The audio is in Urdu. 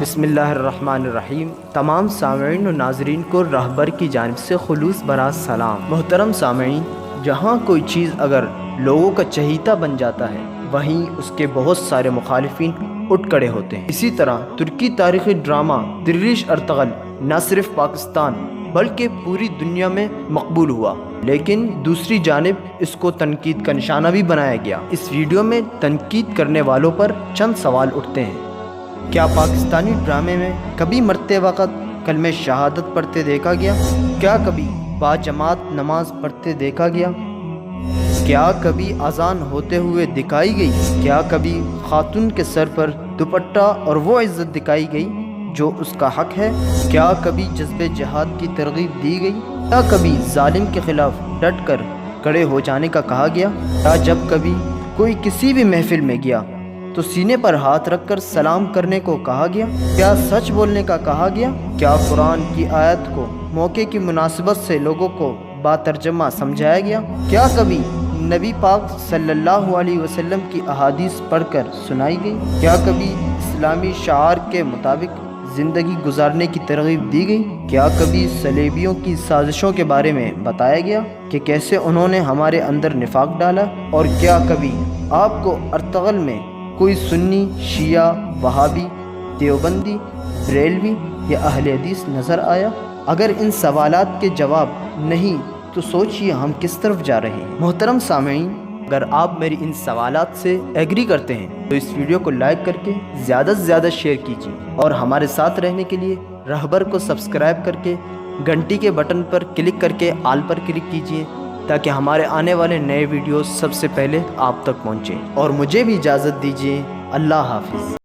بسم اللہ الرحمن الرحیم۔ تمام سامعین و ناظرین کو رہبر کی جانب سے خلوص برا سلام۔ محترم سامعین، جہاں کوئی چیز اگر لوگوں کا چہیتا بن جاتا ہے، وہیں اس کے بہت سارے مخالفین اٹھ کھڑے ہوتے ہیں۔ اسی طرح ترکی تاریخی ڈرامہ درویش ارطغرل نہ صرف پاکستان بلکہ پوری دنیا میں مقبول ہوا، لیکن دوسری جانب اس کو تنقید کا نشانہ بھی بنایا گیا۔ اس ویڈیو میں تنقید کرنے والوں پر چند سوال اٹھتے ہیں۔ کیا پاکستانی ڈرامے میں کبھی مرتے وقت کلمہ شہادت پڑھتے دیکھا گیا؟ کیا کبھی باجماعت نماز پڑھتے دیکھا گیا؟ کیا کبھی اذان ہوتے ہوئے دکھائی گئی؟ کیا کبھی خاتون کے سر پر دوپٹہ اور وہ عزت دکھائی گئی جو اس کا حق ہے؟ کیا کبھی جذبِ جہاد کی ترغیب دی گئی؟ کیا کبھی ظالم کے خلاف ڈٹ کر کھڑے ہو جانے کا کہا گیا؟ کیا جب کبھی کوئی کسی بھی محفل میں گیا تو سینے پر ہاتھ رکھ کر سلام کرنے کو کہا گیا؟ کیا سچ بولنے کا کہا گیا؟ کیا قرآن کی آیت کو موقع کی مناسبت سے لوگوں کو باترجمہ سمجھایا گیا؟ کیا کبھی نبی پاک صلی اللہ علیہ وسلم کی احادیث پڑھ کر سنائی گئی؟ کیا کبھی اسلامی شعار کے مطابق زندگی گزارنے کی ترغیب دی گئی؟ کیا کبھی صلیبیوں کی سازشوں کے بارے میں بتایا گیا کہ کیسے انہوں نے ہمارے اندر نفاق ڈالا؟ اور کیا کبھی آپ کو ارطغرل میں کوئی سنی، شیعہ، وہابی، دیوبندی، بریلوی یا اہل حدیث نظر آیا؟ اگر ان سوالات کے جواب نہیں تو سوچئے ہم کس طرف جا رہے ہیں۔ محترم سامعین، اگر آپ میری ان سوالات سے ایگری کرتے ہیں تو اس ویڈیو کو لائک کر کے زیادہ سے زیادہ شیئر کیجیے، اور ہمارے ساتھ رہنے کے لیے رہبر کو سبسکرائب کر کے گھنٹی کے بٹن پر کلک کر کے آل پر کلک کیجیے، تاکہ ہمارے آنے والے نئے ویڈیوز سب سے پہلے آپ تک پہنچیں۔ اور مجھے بھی اجازت دیجیے۔ اللہ حافظ۔